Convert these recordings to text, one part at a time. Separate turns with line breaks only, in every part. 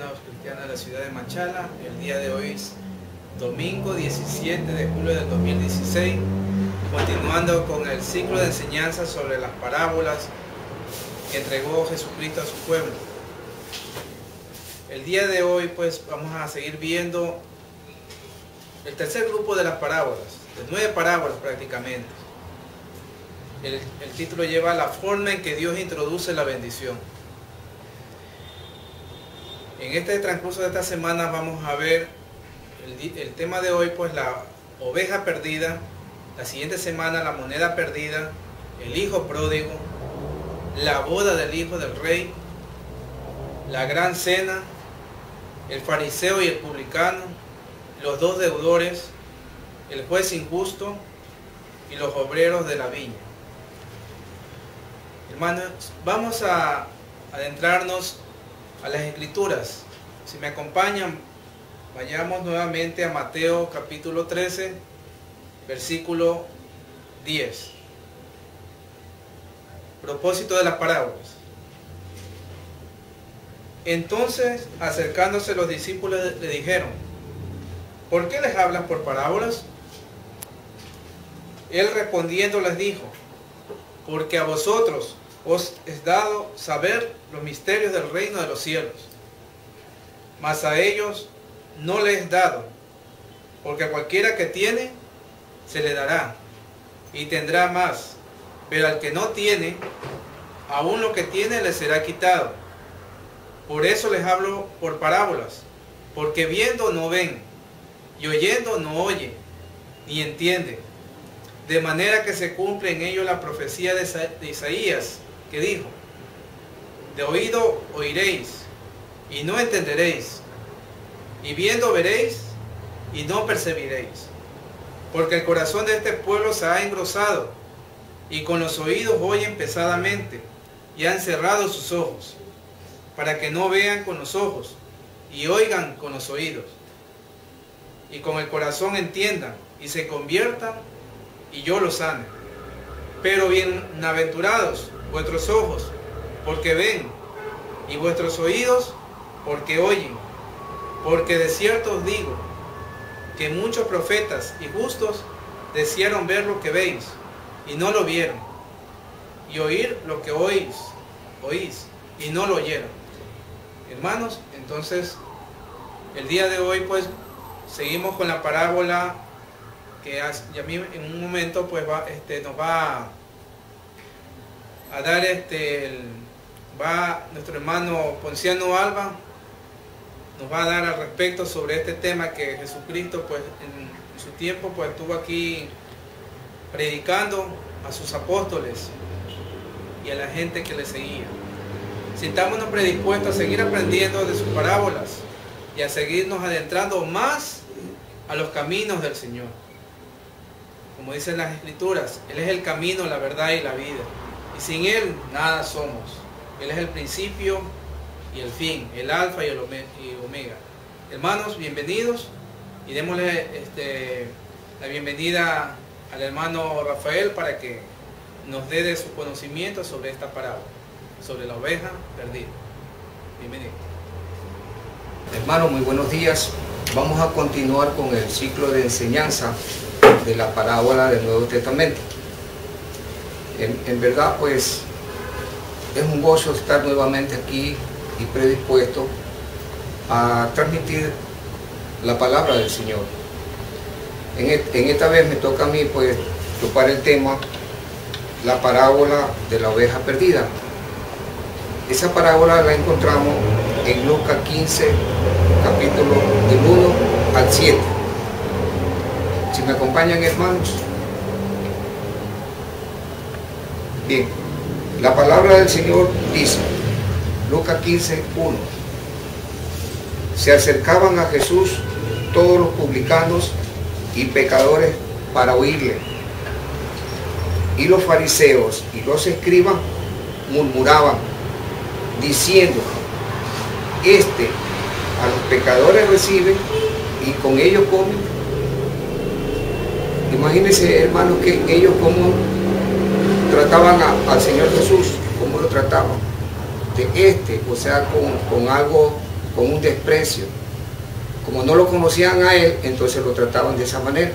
hermanos cristianos de la ciudad de Machala. El día de hoy es domingo 17 de julio del 2016, continuando con el ciclo de enseñanza sobre las parábolas que entregó Jesucristo a su pueblo. El día de hoy pues vamos a seguir viendo el tercer grupo de las parábolas, de 9 parábolas prácticamente. El título lleva la forma en que Dios introduce la bendición. En este transcurso de esta semana vamos a ver el tema de hoy, pues la oveja perdida, la siguiente semana la moneda perdida, el hijo pródigo, la boda del hijo del rey, la gran cena, el fariseo y el publicano, los dos deudores, el juez injusto y los obreros de la viña. Hermanos, vamos a adentrarnos a las escrituras. Si me acompañan, vayamos nuevamente a Mateo capítulo 13, versículo 10. Propósito de las parábolas. Entonces, acercándose los discípulos, le dijeron: ¿por qué les hablas por parábolas? Él respondiendo les dijo: porque a vosotros os es dado saber los misterios del reino de los cielos, mas a ellos no les es dado, porque a cualquiera que tiene, se le dará, y tendrá más, pero al que no tiene, aún lo que tiene le será quitado. Por eso les hablo por parábolas, porque viendo no ven, y oyendo no oyen, ni entienden, de manera que se cumple en ellos la profecía de Isaías, que dijo: de oído oiréis, y no entenderéis, y viendo veréis, y no percibiréis. Porque el corazón de este pueblo se ha engrosado, y con los oídos oyen pesadamente, y han cerrado sus ojos, para que no vean con los ojos, y oigan con los oídos, y con el corazón entiendan, y se conviertan, y yo los sane. Pero bienaventurados vuestros ojos, porque ven, y vuestros oídos, porque oyen. Porque de cierto os digo, que muchos profetas y justos desearon ver lo que veis, y no lo vieron, y oír lo que oís, y no lo oyeron. Hermanos, entonces, el día de hoy, pues, seguimos con la parábola que a mí en un momento pues nos va a dar nuestro hermano Ponciano Alba nos va a dar al respecto sobre este tema que Jesucristo pues en su tiempo pues estuvo aquí predicando a sus apóstoles y a la gente que le seguía. Sintámonos predispuestos a seguir aprendiendo de sus parábolas y a seguirnos adentrando más a los caminos del Señor. Como dicen las Escrituras, Él es el camino, la verdad y la vida. Y sin Él nada somos. Él es el principio y el fin, el alfa y el omega. Hermanos, bienvenidos. Y démosle la bienvenida al hermano Rafael para que nos dé de su conocimiento sobre esta parábola, sobre la oveja perdida. Bienvenido.
Hermano, muy buenos días. Vamos a continuar con el ciclo de enseñanza de la parábola del Nuevo Testamento. En verdad, pues, es un gozo estar nuevamente aquí y predispuesto a transmitir la palabra del Señor. En esta vez me toca a mí, pues, topar el tema, la parábola de la oveja perdida. Esa parábola la encontramos en Lucas 15, capítulo del 1 al 7. Si me acompañan, hermanos. Bien, la palabra del Señor dice, Lucas 15, 1. Se acercaban a Jesús todos los publicanos y pecadores para oírle. Y los fariseos y los escribas murmuraban, diciendo: este a los pecadores recibe y con ellos come. Imagínense, hermanos, que ellos como trataban al Señor Jesús, como lo trataban. O sea, con algo con un desprecio. Como no lo conocían a él, entonces lo trataban de esa manera.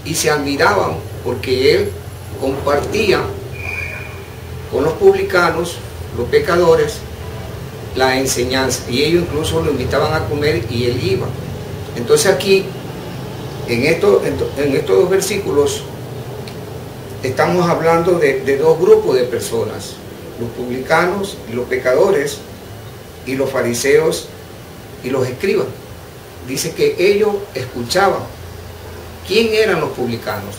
Y se admiraban porque él compartía con los publicanos, los pecadores, la enseñanza. Y ellos incluso lo invitaban a comer y él iba. Entonces aquí, en estos dos versículos, estamos hablando de dos grupos de personas. Los publicanos y los pecadores, y los fariseos y los escribas. Dice que ellos escuchaban. ¿Quién eran los publicanos?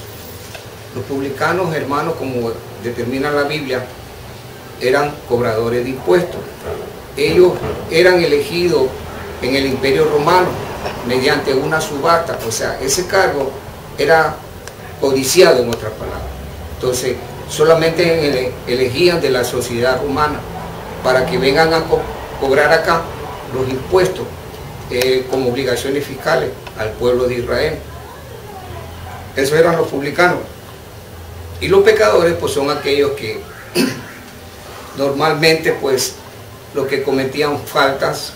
Los publicanos, hermanos, como determina la Biblia, eran cobradores de impuestos. Ellos eran elegidos en el Imperio Romano mediante una subasta. O sea, ese cargo era codiciado, en otras palabras. Entonces, solamente elegían de la sociedad romana para que vengan a cobrar acá los impuestos como obligaciones fiscales al pueblo de Israel. Esos eran los publicanos. Y los pecadores pues son aquellos que normalmente pues los que cometían faltas,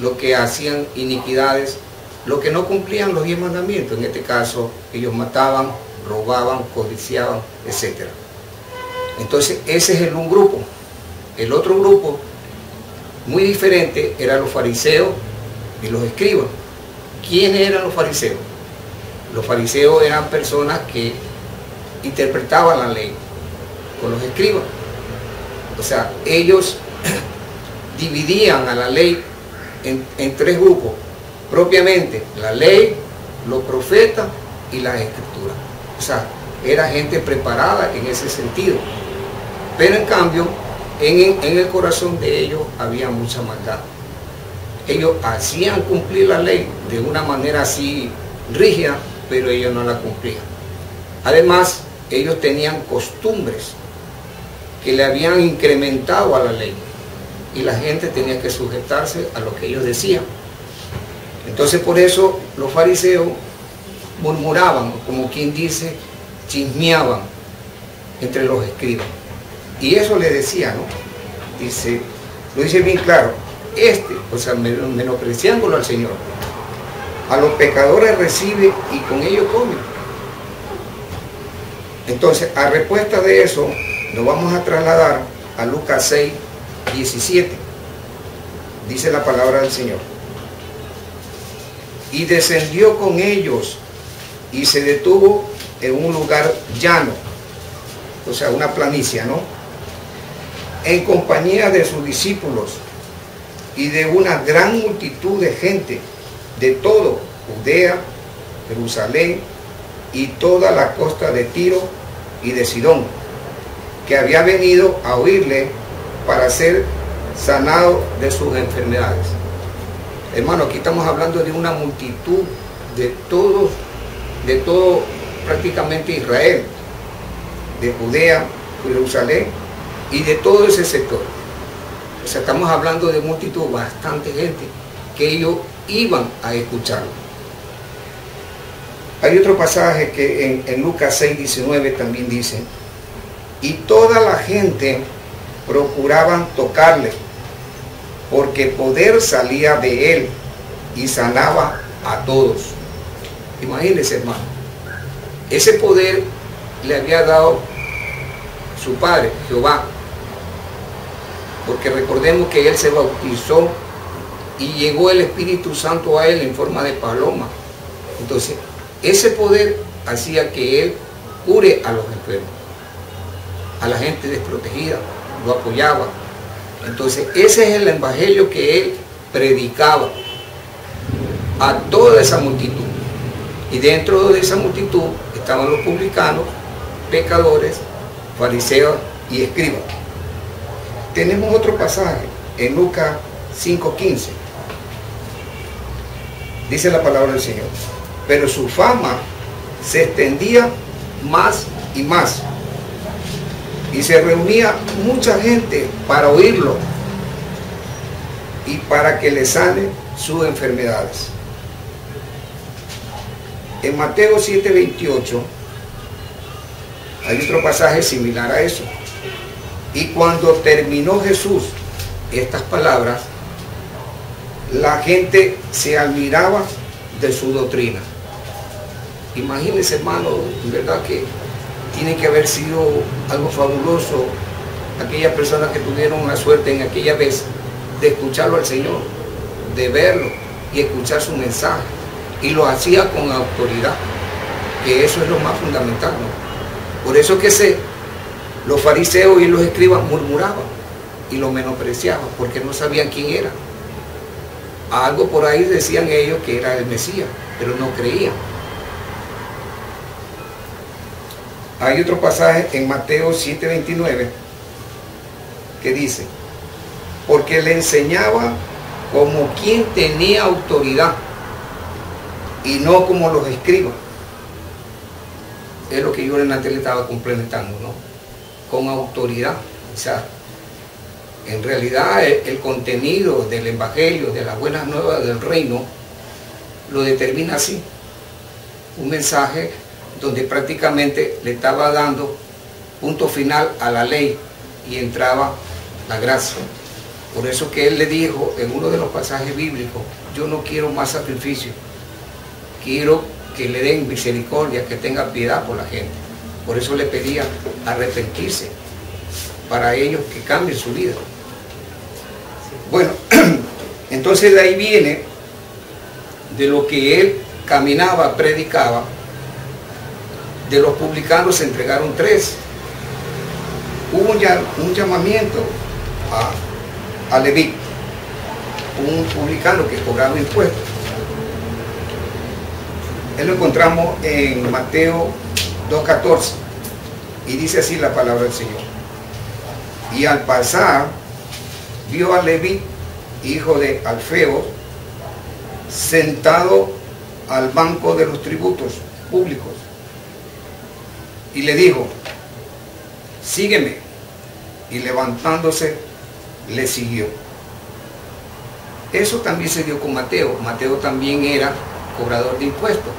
los que hacían iniquidades, los que no cumplían los 10 mandamientos. En este caso ellos mataban, robaban, codiciaban, etc. Entonces ese es un grupo. El otro grupo muy diferente eran los fariseos y los escribas. ¿Quiénes eran los fariseos? Los fariseos eran personas que interpretaban la ley con los escribas. O sea, ellos dividían a la ley en tres grupos. Propiamente, la ley, los profetas y las escrituras. O sea, era gente preparada en ese sentido. Pero en cambio, en el corazón de ellos había mucha maldad. Ellos hacían cumplir la ley de una manera así rígida, pero ellos no la cumplían. Además, ellos tenían costumbres que le habían incrementado a la ley y la gente tenía que sujetarse a lo que ellos decían. Entonces por eso los fariseos murmuraban, como quien dice, chismeaban entre los escribas. Y eso le decía, ¿no? Dice, lo dice bien claro, o sea, menospreciándolo al Señor, a los pecadores recibe y con ellos come. Entonces, a respuesta de eso, nos vamos a trasladar a Lucas 6, 17. Dice la palabra del Señor. Y descendió con ellos y se detuvo en un lugar llano, o sea, una planicie, ¿no? En compañía de sus discípulos y de una gran multitud de gente de todo Judea, Jerusalén y toda la costa de Tiro y de Sidón, que había venido a oírle para ser sanado de sus enfermedades. Hermano, aquí estamos hablando de una multitud de todo prácticamente Israel, de Judea, Jerusalén y de todo ese sector. O sea, estamos hablando de multitud, bastante gente, que ellos iban a escucharlo. Hay otro pasaje que en Lucas 6, 19 también dice, y toda la gente procuraban tocarle, porque poder salía de él y sanaba a todos. Imagínense, hermano, ese poder le había dado su padre, Jehová, porque recordemos que él se bautizó y llegó el Espíritu Santo a él en forma de paloma. Entonces, ese poder hacía que él cure a los enfermos, a la gente desprotegida, lo apoyaba. Entonces, ese es el evangelio que él predicaba a toda esa multitud. Y dentro de esa multitud estaban los publicanos, pecadores, fariseos y escribas. Tenemos otro pasaje en Lucas 5:15. Dice la palabra del Señor. Pero su fama se extendía más y más, y se reunía mucha gente para oírlo y para que le sane sus enfermedades. En Mateo 7:28 hay otro pasaje similar a eso. Y cuando terminó Jesús estas palabras, la gente se admiraba de su doctrina. Imagínense, hermano, en verdad que tiene que haber sido algo fabuloso aquellas personas que tuvieron la suerte en aquella vez de escucharlo al Señor, de verlo y escuchar su mensaje, y lo hacía con autoridad, que eso es lo más fundamental, ¿no? Por eso que los fariseos y los escribas murmuraban y lo menospreciaban, porque no sabían quién era. Algo por ahí decían ellos que era el Mesías, pero no creían. Hay otro pasaje en Mateo 7:29 que dice: porque le enseñaba como quien tenía autoridad y no como los escribas. Es lo que yo en la tele estaba complementando, ¿no? Con autoridad. O sea, en realidad el contenido del evangelio, de las buenas nuevas del reino, lo determina así. Un mensaje donde prácticamente le estaba dando punto final a la ley y entraba la gracia. Por eso que él le dijo en uno de los pasajes bíblicos: yo no quiero más sacrificio, quiero que le den misericordia, que tenga piedad por la gente. Por eso le pedía arrepentirse, para ellos que cambien su vida. Bueno, entonces de ahí viene de lo que él caminaba, predicaba. De los publicanos se entregaron 3. Hubo un llamamiento a Leví, un publicano que cobraba impuestos. Él lo encontramos en Mateo 2:14 y dice así la palabra del Señor: y al pasar vio a Leví, hijo de Alfeo, sentado al banco de los tributos públicos, y le dijo: sígueme. Y levantándose le siguió. Eso también se dio con Mateo. Mateo también era cobrador de impuestos.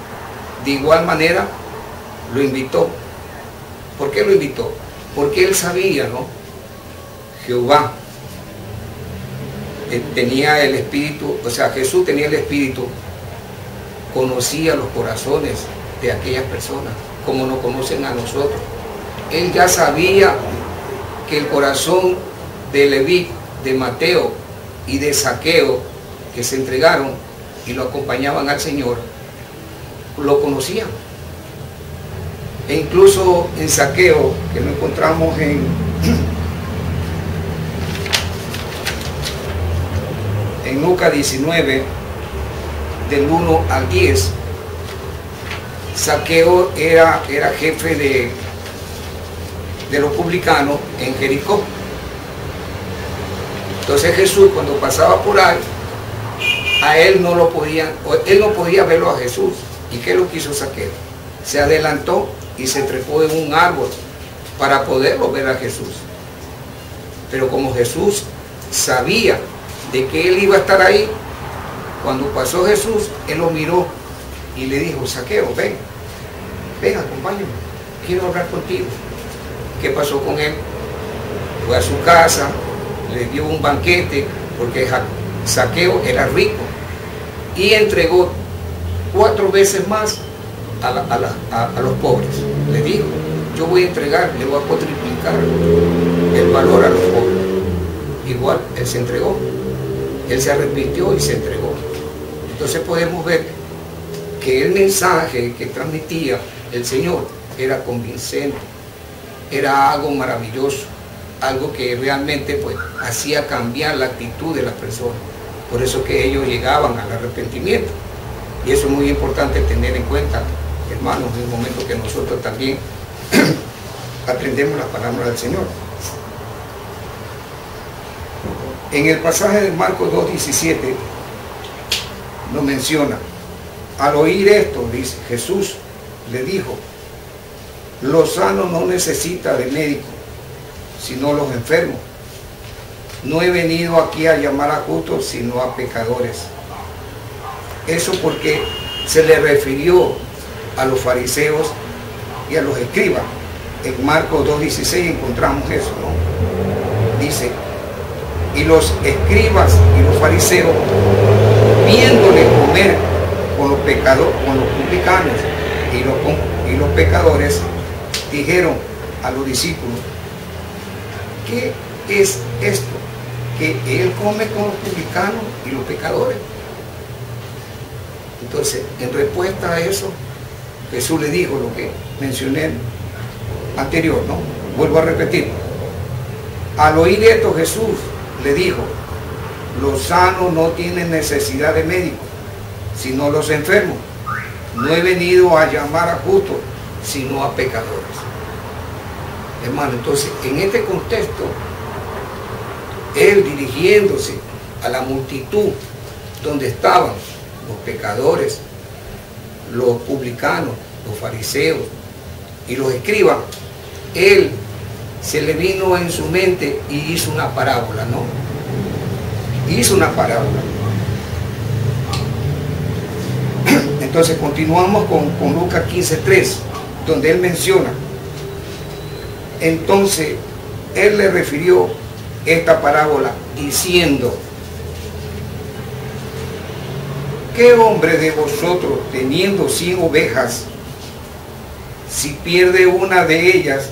De igual manera lo invitó. ¿Por qué lo invitó? Porque él sabía, ¿no? Jehová tenía el espíritu, o sea, Jesús tenía el espíritu, conocía los corazones de aquellas personas como nos conocen a nosotros. Él ya sabía que el corazón de Leví, de Mateo y de Zaqueo, que se entregaron y lo acompañaban al Señor, lo conocían. E incluso en Zaqueo, que lo encontramos en Lucas 19, del 1 al 10, Zaqueo era jefe de los publicanos en Jericó. Entonces Jesús, cuando pasaba por ahí, a él no podía verlo a Jesús. ¿Y qué lo quiso Zaqueo? Se adelantó y se trepó en un árbol para poderlo ver a Jesús. Pero como Jesús sabía de que él iba a estar ahí, cuando pasó Jesús, él lo miró y le dijo: Zaqueo, ven, acompáñame, quiero hablar contigo. ¿Qué pasó con él? Fue a su casa, le dio un banquete, porque Zaqueo era rico, y entregó 4 veces más a los pobres. Le dijo: yo voy a entregar, le voy a cuatriplicar el valor a los pobres. Igual, él se entregó, él se arrepintió y se entregó. Entonces podemos ver que el mensaje que transmitía el Señor era convincente, era algo maravilloso, algo que realmente pues hacía cambiar la actitud de las personas. Por eso que ellos llegaban al arrepentimiento. Y eso es muy importante tener en cuenta, hermanos, en el momento que nosotros también aprendemos la palabra del Señor. En el pasaje de Marcos 2:17 nos menciona: al oír esto, dice, Jesús le dijo: los sanos no necesitan de médico, sino los enfermos. No he venido aquí a llamar a justos, sino a pecadores. Eso porque se le refirió a los fariseos y a los escribas. En Marcos 2:16 encontramos eso, ¿no? Dice: y los escribas y los fariseos viéndole comer con los publicanos y los pecadores, dijeron a los discípulos: ¿qué es esto? Que él come con los publicanos y los pecadores. Entonces, en respuesta a eso, Jesús le dijo lo que mencioné anterior, ¿no? Vuelvo a repetir. Al oír esto, Jesús le dijo: los sanos no tienen necesidad de médico, sino los enfermos. No he venido a llamar a justos, sino a pecadores. Hermano, entonces, en este contexto, él dirigiéndose a la multitud donde estaban los pecadores, los publicanos, los fariseos y los escribas, él se le vino en su mente y hizo una parábola, ¿no? Hizo una parábola. Entonces continuamos con Lucas 15:3, donde él menciona: entonces él le refirió esta parábola diciendo: ¿qué hombre de vosotros, teniendo 100 ovejas, si pierde una de ellas,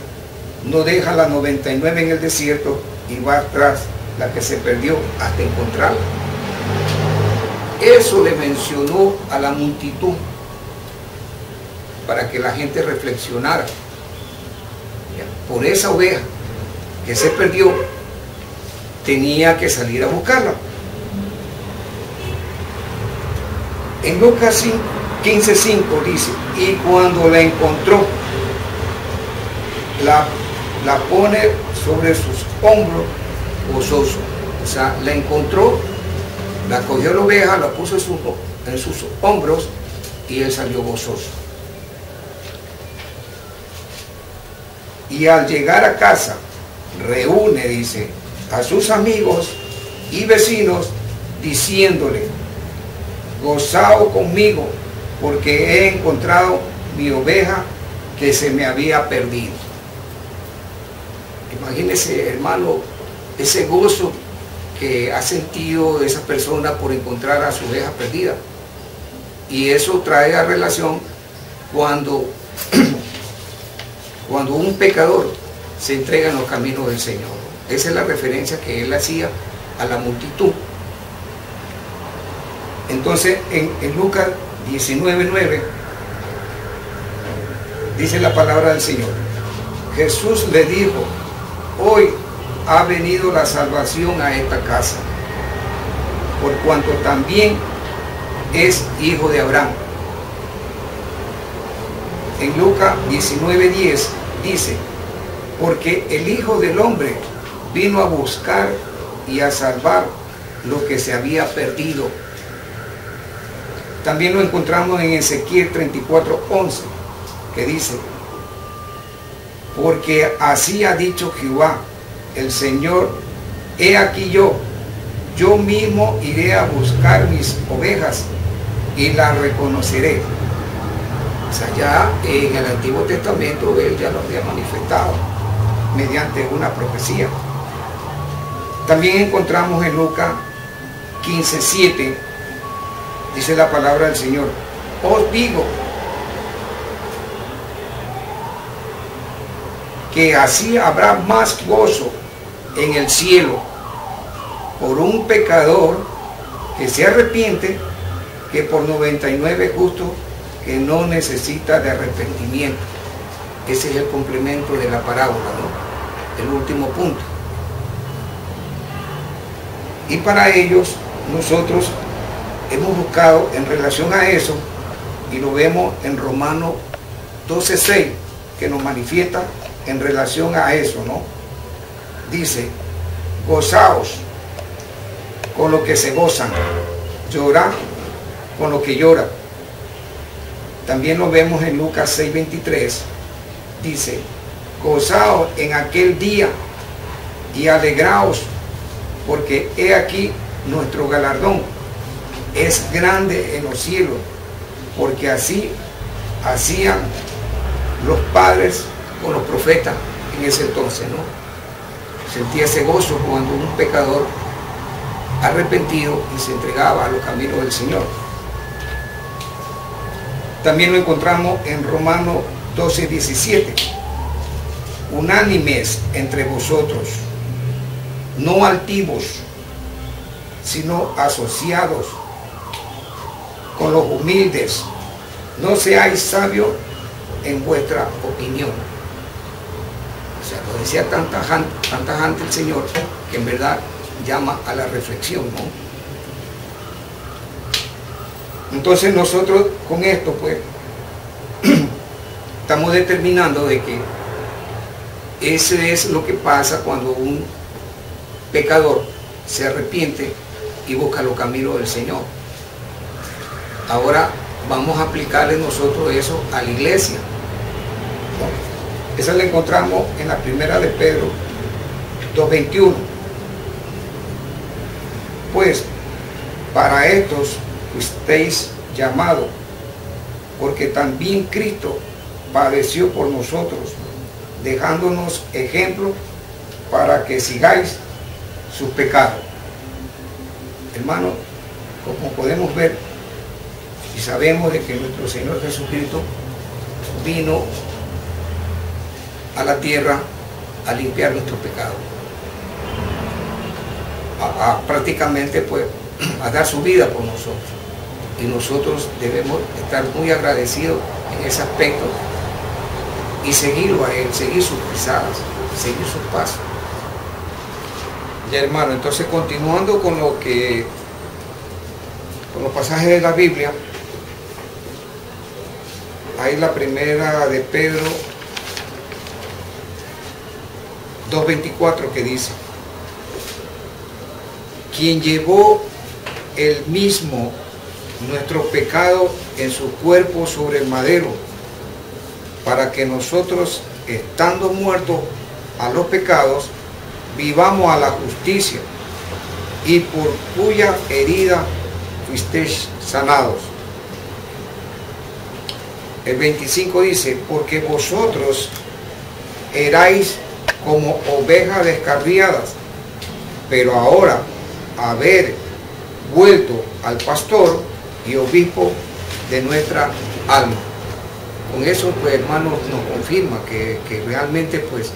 no deja las 99 en el desierto y va tras la que se perdió hasta encontrarla? Eso le mencionó a la multitud para que la gente reflexionara. Por esa oveja que se perdió, tenía que salir a buscarla. En Lucas 15:5 dice: y cuando la encontró, la pone sobre sus hombros gozoso. O sea, la encontró, la cogió la oveja, la puso en sus hombros y él salió gozoso. Y al llegar a casa, reúne, dice, a sus amigos y vecinos, diciéndole: gozaos conmigo, porque he encontrado mi oveja que se me había perdido. Imagínese, hermano, ese gozo que ha sentido esa persona por encontrar a su oveja perdida. Y eso trae a relación cuando un pecador se entrega en los caminos del Señor. Esa es la referencia que él hacía a la multitud. Entonces, en Lucas 19:9 dice la palabra del Señor: Jesús le dijo: hoy ha venido la salvación a esta casa, por cuanto también es hijo de Abraham. En Lucas 19:10 dice: porque el Hijo del Hombre vino a buscar y a salvar lo que se había perdido. También lo encontramos en Ezequiel 34:11, que dice: porque así ha dicho Jehová, el Señor, he aquí yo mismo iré a buscar mis ovejas y las reconoceré. O sea, ya en el Antiguo Testamento él ya lo había manifestado mediante una profecía. También encontramos en Lucas 15:7, dice la palabra del Señor: os digo que así habrá más gozo en el cielo por un pecador que se arrepiente que por 99 justos que no necesita de arrepentimiento. Ese es el complemento de la parábola, ¿no? El último punto. Y para ellos, nosotros hemos buscado en relación a eso, y lo vemos en Romanos 12:6, que nos manifiesta en relación a eso, ¿no? Dice: gozaos con lo que se gozan, llorad con lo que lloran. También lo vemos en Lucas 6:23, dice: gozaos en aquel día y alegraos, porque he aquí nuestro galardón es grande en los cielos, porque así hacían los padres con los profetas en ese entonces, ¿no? Sentía ese gozo cuando un pecador arrepentido y se entregaba a los caminos del Señor. También lo encontramos en Romanos 12:17. Unánimes entre vosotros, no altivos, sino asociados con los humildes. No seáis sabios en vuestra opinión. O sea, lo decía tan tajante el Señor, que en verdad llama a la reflexión, ¿no? Entonces nosotros con esto pues estamos determinando de que ese es lo que pasa cuando un pecador se arrepiente y busca los caminos del Señor. Ahora vamos a aplicarle nosotros eso a la iglesia. Esa la encontramos en la primera de Pedro 2:21. Pues para estos estéis llamados, porque también Cristo padeció por nosotros, dejándonos ejemplo para que sigáis sus pecados. Hermano, como podemos ver y sabemos de que nuestro Señor Jesucristo vino a la tierra a limpiar nuestro pecado, prácticamente pues a dar su vida por nosotros, y nosotros debemos estar muy agradecidos en ese aspecto y seguirlo a Él, seguir sus pisadas, seguir sus pasos. Ya, hermano, entonces continuando con los pasajes de la Biblia, hay la primera de Pedro 2:24 que dice: quien llevó él mismo nuestro pecado en su cuerpo sobre el madero, para que nosotros, estando muertos a los pecados, vivamos a la justicia, y por cuya herida fuisteis sanados. El 25 dice: porque vosotros erais como ovejas descarriadas, pero ahora haber vuelto al pastor y obispo de nuestra alma. Con eso, pues, hermanos, nos confirma que realmente, pues,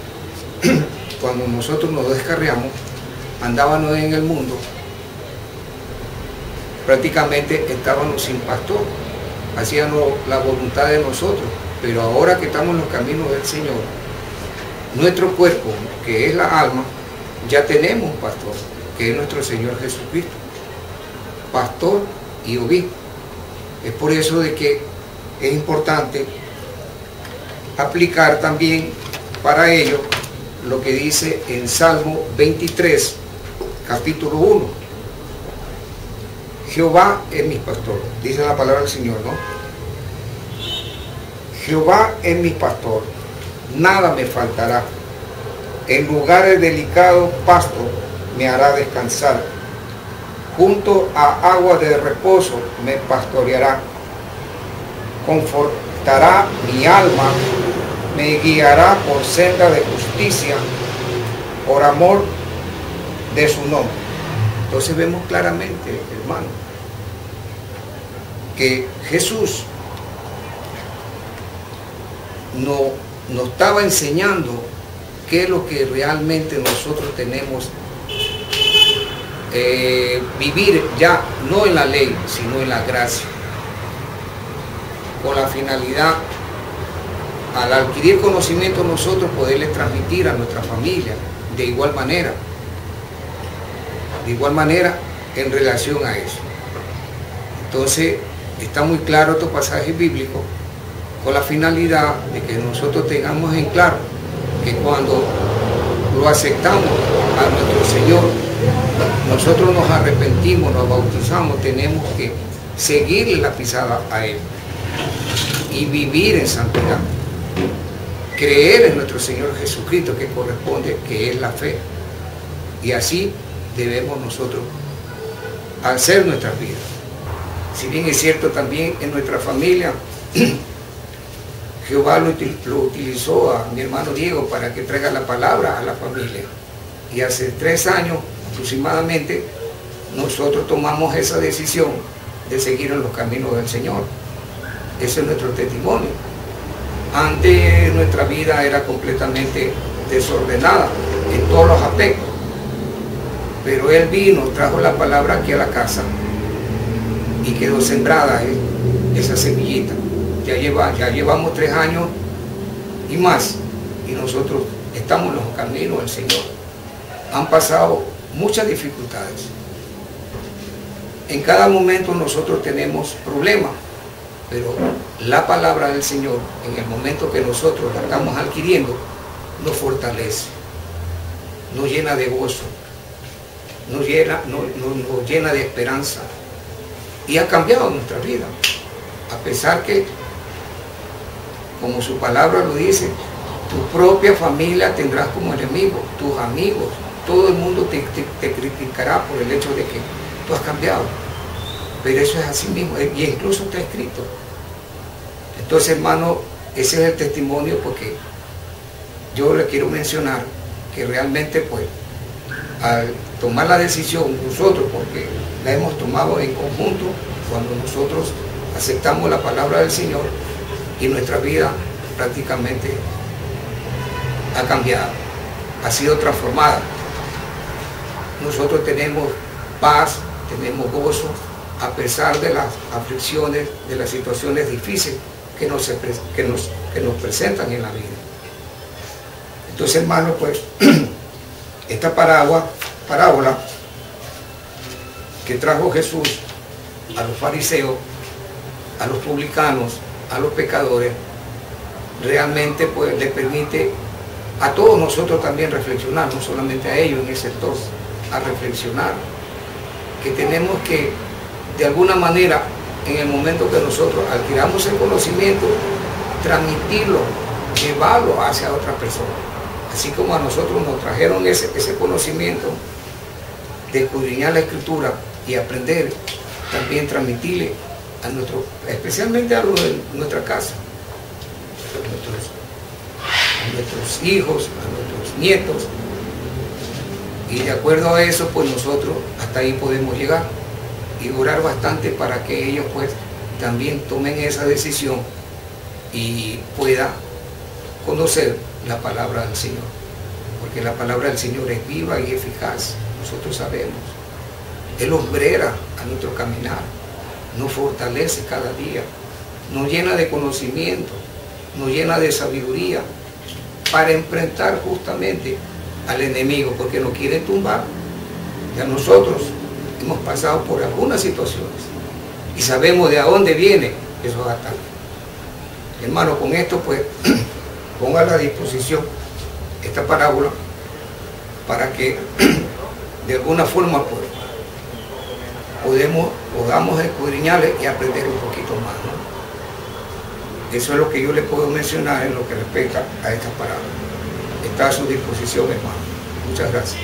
cuando nosotros nos descarriamos, andábamos en el mundo, prácticamente estábamos sin pastor, hacíamos la voluntad de nosotros, pero ahora que estamos en los caminos del Señor, nuestro cuerpo, que es la alma, ya tenemos un pastor, que es nuestro Señor Jesucristo, pastor y obispo. Es por eso de que es importante aplicar también para ello lo que dice en Salmo 23, capítulo 1. Jehová es mi pastor, dice la palabra del Señor, ¿no? Jehová es mi pastor, nada me faltará. En lugares delicados pastos me hará descansar. Junto a agua de reposo me pastoreará. Confortará mi alma, me guiará por senda de justicia, por amor de su nombre. Entonces vemos claramente, hermano, que Jesús nos estaba enseñando qué es lo que realmente nosotros tenemos vivir ya, no en la ley, sino en la gracia, con la finalidad, al adquirir conocimiento nosotros, poderle transmitir a nuestra familia de igual manera en relación a eso. Entonces está muy claro estos pasajes bíblicos, con la finalidad de que nosotros tengamos en claro que cuando lo aceptamos a nuestro Señor, nosotros nos arrepentimos, nos bautizamos, tenemos que seguirle la pisada a Él y vivir en santidad, creer en nuestro Señor Jesucristo, que corresponde, que es la fe, y así debemos nosotros hacer nuestras vidas. Si bien es cierto, también en nuestra familia Jehová lo utilizó a mi hermano Diego para que traiga la palabra a la familia, y hace 3 años aproximadamente nosotros tomamos esa decisión de seguir en los caminos del Señor. Ese es nuestro testimonio. Antes nuestra vida era completamente desordenada en todos los aspectos, pero Él vino, trajo la palabra aquí a la casa y quedó sembrada esa semillita. Ya llevamos 3 años y más, y nosotros estamos en los caminos del Señor. Han pasado muchas dificultades. En cada momento nosotros tenemos problemas, pero la palabra del Señor, en el momento que nosotros la estamos adquiriendo, nos fortalece, nos llena de gozo, nos llena de esperanza, y ha cambiado nuestra vida. A pesar que, como su palabra lo dice, tu propia familia tendrás como enemigo, tus amigos, todo el mundo te criticará por el hecho de que tú has cambiado. Pero eso es así mismo, y incluso está escrito. Entonces, hermano, ese es el testimonio, porque yo le quiero mencionar que realmente, pues, al tomar la decisión nosotros, porque la hemos tomado en conjunto, cuando nosotros aceptamos la palabra del Señor, y nuestra vida prácticamente ha cambiado, ha sido transformada. Nosotros tenemos paz, tenemos gozo, a pesar de las aflicciones, de las situaciones difíciles que nos presentan en la vida. Entonces, hermano, pues, esta parábola que trajo Jesús a los fariseos, a los publicanos, a los pecadores, realmente, pues, le permite a todos nosotros también reflexionar, no solamente a ellos en ese sector, a reflexionar, que tenemos que, de alguna manera, en el momento que nosotros adquiramos el conocimiento, transmitirlo, llevarlo hacia otras personas. Así como a nosotros nos trajeron ese conocimiento de escudriñar la Escritura y aprender, también transmitirle a especialmente a los de nuestra casa, a nuestros hijos, a nuestros nietos. Y de acuerdo a eso, pues nosotros hasta ahí podemos llegar y orar bastante para que ellos, pues, también tomen esa decisión y puedan conocer la palabra del Señor, porque la palabra del Señor es viva y eficaz. Nosotros sabemos, Él hombrera a nuestro caminar, nos fortalece cada día, nos llena de conocimiento, nos llena de sabiduría para enfrentar justamente al enemigo, porque nos quiere tumbar. Ya nosotros hemos pasado por algunas situaciones y sabemos de a dónde viene esos ataques. Hermano, con esto, pues, ponga a la disposición esta parábola para que de alguna forma, pues, podamos escudriñarle y aprender un poquito más, ¿no? Eso es lo que yo le puedo mencionar en lo que respecta a esta parábola. Está a su disposición, hermano. Muchas gracias.